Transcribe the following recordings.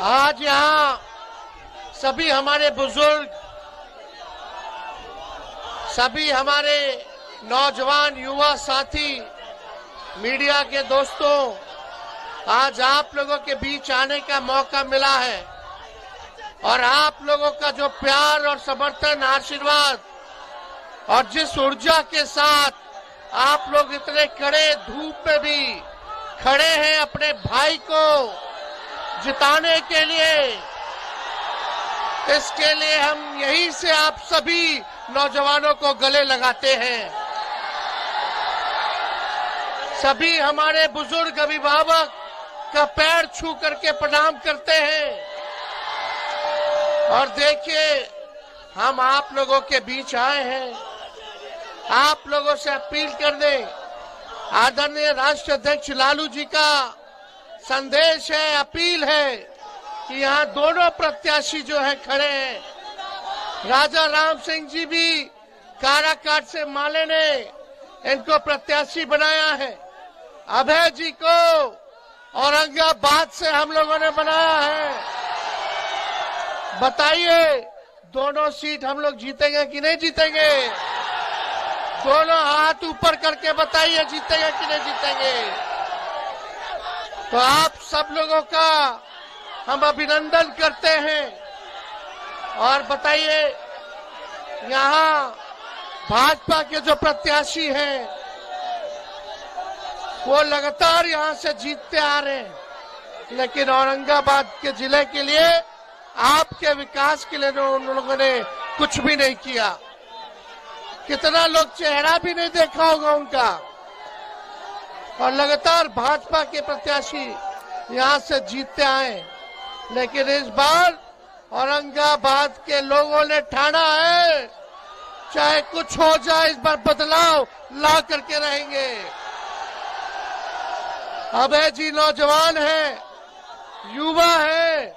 आज यहाँ सभी हमारे बुजुर्ग, सभी हमारे नौजवान युवा साथी, मीडिया के दोस्तों, आज आप लोगों के बीच आने का मौका मिला है और आप लोगों का जो प्यार और समर्थन, आशीर्वाद और जिस ऊर्जा के साथ आप लोग इतने कड़े धूप में भी खड़े हैं अपने भाई को जिताने के लिए, इसके लिए हम यहीं से आप सभी नौजवानों को गले लगाते हैं। सभी हमारे बुजुर्ग अभिभावक का पैर छू करके प्रणाम करते हैं और देखिए हम आप लोगों के बीच आए हैं, आप लोगों से अपील कर दें। आदरणीय राष्ट्र अध्यक्ष लालू जी का संदेश है, अपील है कि यहाँ दोनों प्रत्याशी जो है खड़े हैं। राजा राम सिंह जी भी काराकाट से माले ने इनको प्रत्याशी बनाया है, अभय जी को औरंगाबाद से हम लोगों ने बनाया है। बताइए दोनों सीट हम लोग जीतेंगे कि नहीं जीतेंगे? दोनों हाथ ऊपर करके बताइए जीतेंगे कि नहीं जीतेंगे। तो आप सब लोगों का हम अभिनंदन करते हैं और बताइए यहाँ भाजपा के जो प्रत्याशी हैं वो लगातार यहाँ से जीतते आ रहे हैं, लेकिन औरंगाबाद के जिले के लिए, आपके विकास के लिए उन लोगों ने कुछ भी नहीं किया। कितना लोग चेहरा भी नहीं देखा होगा उनका, और लगातार भाजपा के प्रत्याशी यहाँ से जीतते आए, लेकिन इस बार औरंगाबाद के लोगों ने ठाना है चाहे कुछ हो जाए इस बार बदलाव ला करके रहेंगे। अभय जी नौजवान हैं, युवा हैं,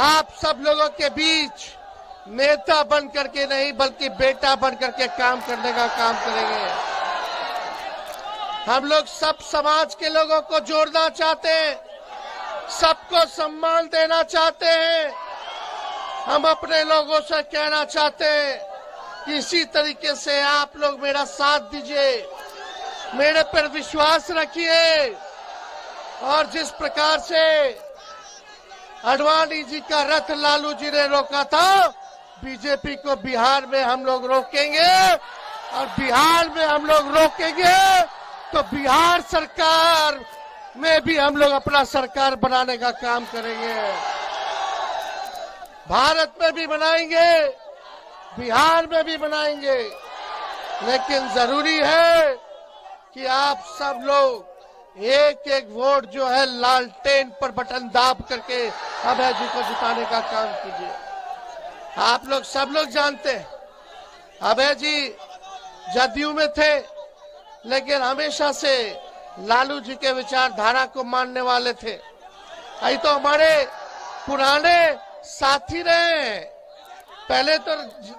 आप सब लोगों के बीच नेता बन करके नहीं बल्कि बेटा बन करके काम करने का काम करेंगे। हम लोग सब समाज के लोगों को जोड़ना चाहते हैं, सबको सम्मान देना चाहते हैं। हम अपने लोगों से कहना चाहते हैं कि इसी तरीके से आप लोग मेरा साथ दीजिए, मेरे पर विश्वास रखिए। और जिस प्रकार से आडवाणी जी का रथ लालू जी ने रोका था, बीजेपी को बिहार में हम लोग रोकेंगे, और बिहार में हम लोग रोकेंगे तो बिहार सरकार में भी हम लोग अपना सरकार बनाने का काम करेंगे। भारत में भी बनाएंगे, बिहार में भी बनाएंगे, लेकिन जरूरी है कि आप सब लोग एक एक वोट जो है लालटेन पर बटन दाब करके अभय जी को जिताने का काम कीजिए। आप लोग सब लोग जानते हैं अभय जी जदयू में थे, लेकिन हमेशा से लालू जी के विचारधारा को मानने वाले थे। यही तो हमारे पुराने साथी रहे, पहले तो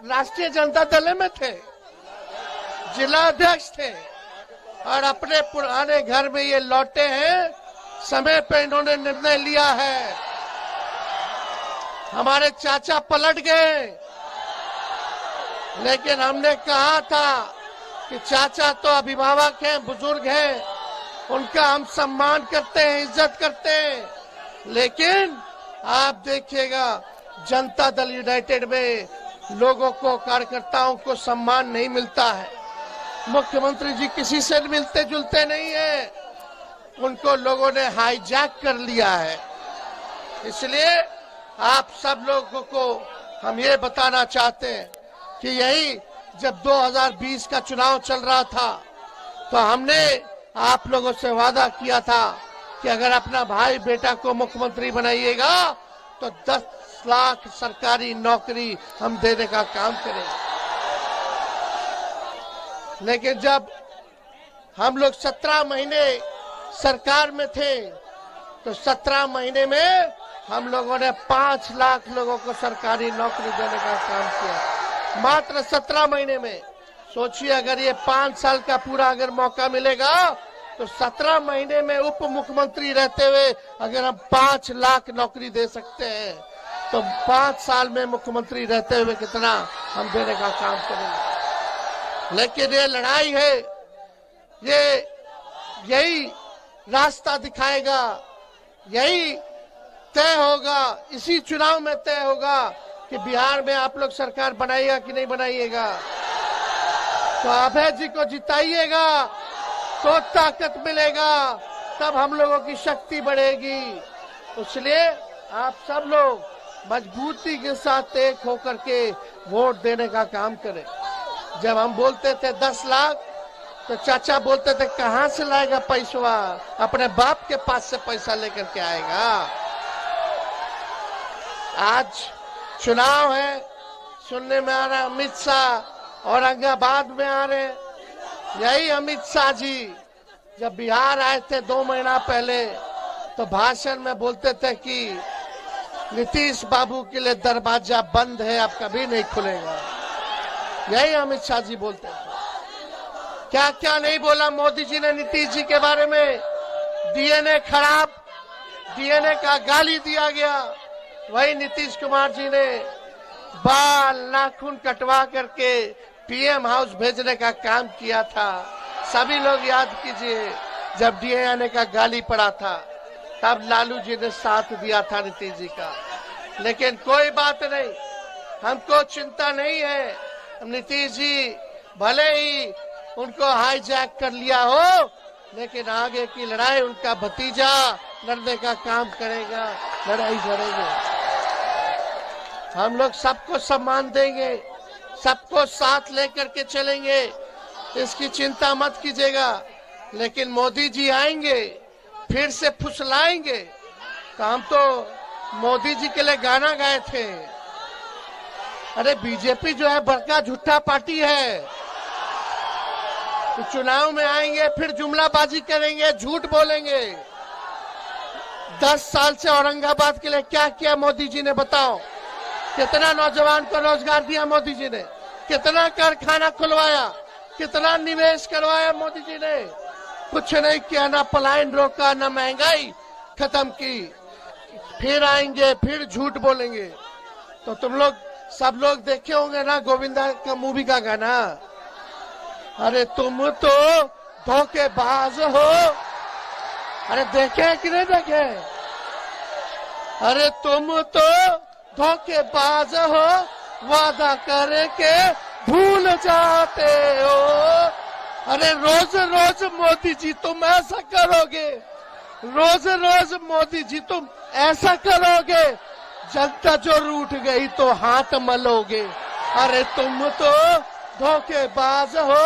राष्ट्रीय जनता दल में थे, जिला अध्यक्ष थे, और अपने पुराने घर में ये लौटे हैं। समय पे इन्होंने निर्णय लिया है। हमारे चाचा पलट गए, लेकिन हमने कहा था कि चाचा तो अभिभावक हैं, बुजुर्ग हैं, उनका हम सम्मान करते हैं, इज्जत करते हैं, लेकिन आप देखिएगा जनता दल यूनाइटेड में लोगों को, कार्यकर्ताओं को सम्मान नहीं मिलता है। मुख्यमंत्री जी किसी से मिलते जुलते नहीं है, उनको लोगों ने हाईजैक कर लिया है। इसलिए आप सब लोगों को हम ये बताना चाहते हैं कि यही जब 2020 का चुनाव चल रहा था तो हमने आप लोगों से वादा किया था कि अगर अपना भाई बेटा को मुख्यमंत्री बनाइएगा तो 10 लाख सरकारी नौकरी हम देने का काम करेंगे। लेकिन जब हम लोग 17 महीने सरकार में थे तो 17 महीने में हम लोगों ने 5 लाख लोगों को सरकारी नौकरी देने का काम किया, मात्र 17 महीने में। सोचिए अगर ये 5 साल का पूरा अगर मौका मिलेगा तो 17 महीने में उप मुख्यमंत्री रहते हुए अगर हम 5 लाख नौकरी दे सकते हैं तो 5 साल में मुख्यमंत्री रहते हुए कितना हम देने का काम करेंगे। लेकिन ये लड़ाई है, ये यही रास्ता दिखाएगा, यही तय होगा, इसी चुनाव में तय होगा कि बिहार में आप लोग सरकार बनाइएगा कि नहीं बनाइएगा। तो अभय जी को जिताइएगा तो ताकत मिलेगा, तब हम लोगों की शक्ति बढ़ेगी। इसलिए आप सब लोग मजबूती के साथ एक होकर के वोट देने का काम करें। जब हम बोलते थे 10 लाख तो चाचा बोलते थे कहां से लाएगा पैसा, अपने बाप के पास से पैसा लेकर के आएगा। आज चुनाव है, सुनने में आ रहा अमित शाह औरंगाबाद में आ रहे। यही अमित शाह जी जब बिहार आए थे 2 महीना पहले तो भाषण में बोलते थे कि नीतीश बाबू के लिए दरवाजा बंद है, अब कभी नहीं खुलेगा। यही अमित शाह जी बोलते थे। क्या क्या नहीं बोला मोदी जी ने नीतीश जी के बारे में। डीएनए खराब, डीएनए का गाली दिया गया। वही नीतीश कुमार जी ने बाल नाखून कटवा करके पीएम हाउस भेजने का काम किया था। सभी लोग याद कीजिए, जब डीएनए का गाली पड़ा था तब लालू जी ने साथ दिया था नीतीश जी का। लेकिन कोई बात नहीं, हमको चिंता नहीं है। नीतीश जी भले ही उनको हाईजैक कर लिया हो, लेकिन आगे की लड़ाई उनका भतीजा लड़ने का काम करेगा, लड़ाई लड़ेंगे। हम लोग सबको सम्मान देंगे, सबको साथ लेकर के चलेंगे, इसकी चिंता मत कीजिएगा। लेकिन मोदी जी आएंगे फिर से फुसलाएंगे। तो हम तो मोदी जी के लिए गाना गाए थे, अरे बीजेपी जो है बड़का झूठा पार्टी है, तो चुनाव में आएंगे फिर जुमलाबाजी करेंगे, झूठ बोलेंगे। 10 साल से औरंगाबाद के लिए क्या किया मोदी जी ने बताओ? कितना नौजवान को रोजगार दिया मोदी जी ने? कितना कारखाना खुलवाया? कितना निवेश करवाया मोदी जी ने? कुछ नहीं किया, ना पलायन रोका, ना महंगाई खत्म की। फिर आएंगे फिर झूठ बोलेंगे। तो तुम लोग सब लोग देखे होंगे ना गोविंदा का मूवी का गाना, अरे तुम तो धोखेबाज हो। अरे देखे कि नहीं देखे? अरे तुम तो धोखेबाज हो, वादा करके भूल जाते हो। अरे रोज रोज मोदी जी तुम ऐसा करोगे, रोज रोज मोदी जी तुम ऐसा करोगे, जनता जो रूठ गई तो हाथ मलोगे। अरे तुम तो धोखेबाज हो,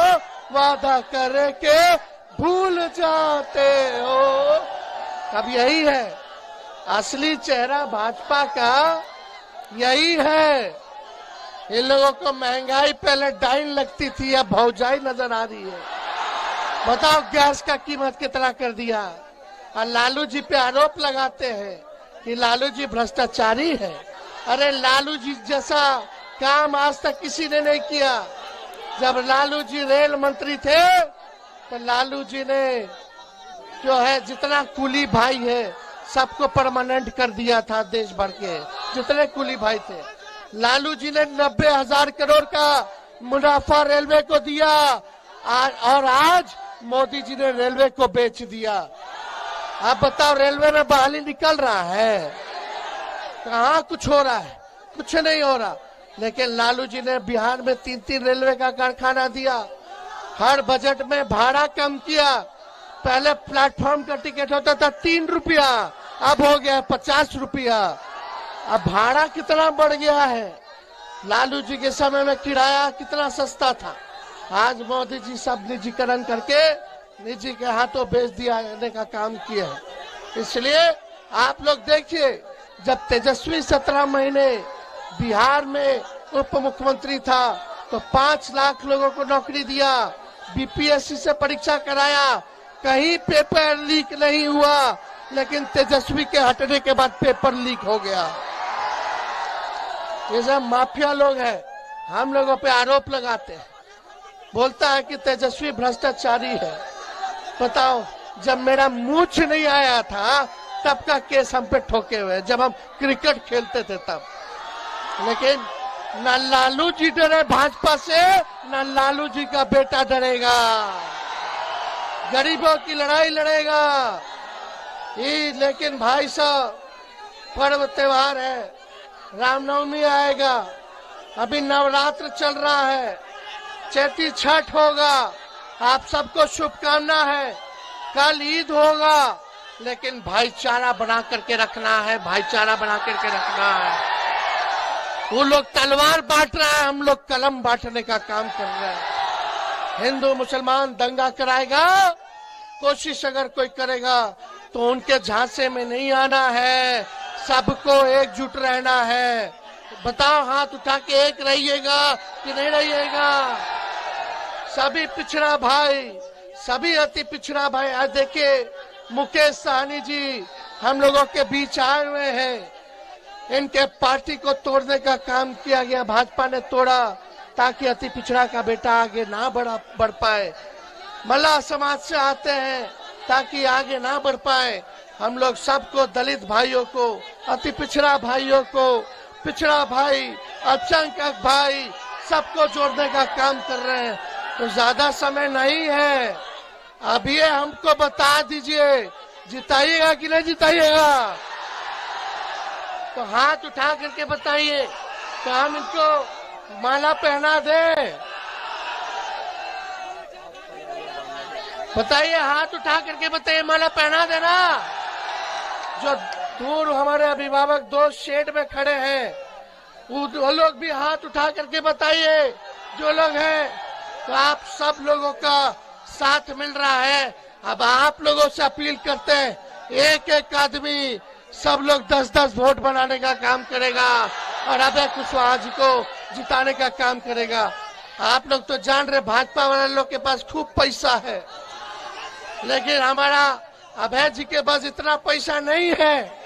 वादा करके भूल जाते हो। अब यही है असली चेहरा भाजपा का, यही है। इन लोगों को महंगाई पहले डाइन लगती थी, अब भौजाई नजर आ रही है। बताओ गैस का कीमत कितना कर दिया। और लालू जी पे आरोप लगाते हैं कि लालू जी भ्रष्टाचारी है। अरे लालू जी जैसा काम आज तक किसी ने नहीं किया। जब लालू जी रेल मंत्री थे तो लालू जी ने जो है जितना कुली भाई है सबको परमानेंट कर दिया था। देश भर के जितने कुली भाई थे, लालू जी ने 90,000 करोड़ का मुनाफा रेलवे को दिया। और आज मोदी जी ने रेलवे को बेच दिया। आप बताओ रेलवे में बहाली निकल रहा है? कहाँ कुछ हो रहा है? कुछ नहीं हो रहा। लेकिन लालू जी ने बिहार में 3-3 रेलवे का कारखाना दिया। हर बजट में भाड़ा कम किया। पहले प्लेटफॉर्म का टिकट होता था 3 रुपया, अब हो गया 50 रुपया। अब भाड़ा कितना बढ़ गया है। लालू जी के समय में किराया कितना सस्ता था। आज मोदी जी सब निजीकरण करके निजी के हाथों बेच दिया जाने का काम किया है। इसलिए आप लोग देखिए, जब तेजस्वी 17 महीने बिहार में उप मुख्यमंत्री था तो 5 लाख लोगों को नौकरी दिया, बीपीएससी से परीक्षा कराया, कहीं पेपर लीक नहीं हुआ। लेकिन तेजस्वी के हटने के बाद पेपर लीक हो गया। ये सब माफिया लोग हैं, हम लोगों पे आरोप लगाते हैं। बोलता है कि तेजस्वी भ्रष्टाचारी है। बताओ जब मेरा मूछ नहीं आया था तब का केस हम पे ठोके हुए, जब हम क्रिकेट खेलते थे तब। लेकिन न लालू जी डरे भाजपा से, न लालू जी का बेटा डरेगा। गरीबों की लड़ाई लड़ेगा। लेकिन भाई साहब, पर्व त्योहार है, रामनवमी आएगा, अभी नवरात्र चल रहा है, चैती छठ होगा, आप सबको शुभकामना है। कल ईद होगा, लेकिन भाईचारा बना करके रखना है, भाईचारा बना करके रखना है। वो लोग तलवार बांट रहा है, हम लोग कलम बांटने का काम कर रहे हैं। हिंदू मुसलमान दंगा कराएगा, कोशिश अगर कोई करेगा तो उनके झांसे में नहीं आना है, सबको एकजुट रहना है। बताओ, हाथ उठा के एक रहिएगा कि नहीं रहिएगा? सभी पिछड़ा भाई, सभी अति पिछड़ा भाई, आज देखिए मुकेश सहनी जी हम लोगों के बीच आए हुए हैं। इनके पार्टी को तोड़ने का काम किया गया, भाजपा ने तोड़ा ताकि अति पिछड़ा का बेटा आगे ना बढ़ पाए। मल्लाह समाज से आते हैं ताकि आगे ना बढ़ पाए। हम लोग सबको, दलित भाइयों को, अति पिछड़ा भाइयों को, पिछड़ा भाई, अल्पसंख्यक भाई, सबको जोड़ने का काम कर रहे हैं। तो ज्यादा समय नहीं है, अभी हमको बता दीजिए, जिताइएगा कि नहीं जिताइएगा? तो हाथ उठा करके बताइए, तो हम इनको माला पहना दें। बताइए, हाथ उठा करके बताइए, माला पहना देना। जो दूर हमारे अभिभावक दोस्त शेड में खड़े हैं, वो लोग भी हाथ उठा करके बताइए, जो लोग हैं। तो आप सब लोगों का साथ मिल रहा है। अब आप लोगों से अपील करते हैं, एक एक आदमी, सब लोग 10-10 वोट बनाने का काम करेगा और अभय कुशवाहा जी को जिताने का काम करेगा। आप लोग तो जान रहे, भाजपा वाले लोग के पास खूब पैसा है, लेकिन हमारा अभय जी के पास इतना पैसा नहीं है।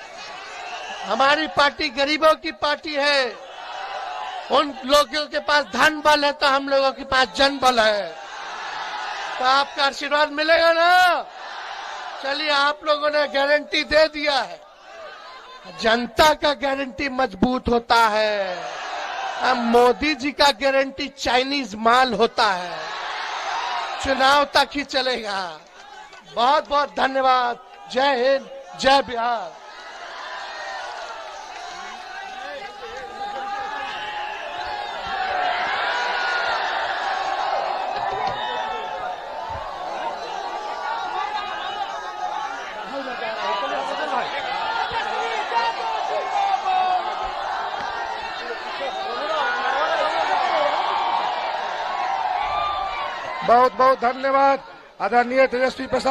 हमारी पार्टी गरीबों की पार्टी है। उन लोगों के पास धन बल है, तो हम लोगों के पास जन बल है। तो आपका आशीर्वाद मिलेगा ना? चलिए, आप लोगों ने गारंटी दे दिया है, जनता का गारंटी मजबूत होता है। अब मोदी जी का गारंटी चाइनीज माल होता है, चुनाव तक ही चलेगा। बहुत बहुत धन्यवाद। जय हिंद, जय बिहार। बहुत बहुत धन्यवाद आदरणीय तेजस्वी प्रसाद।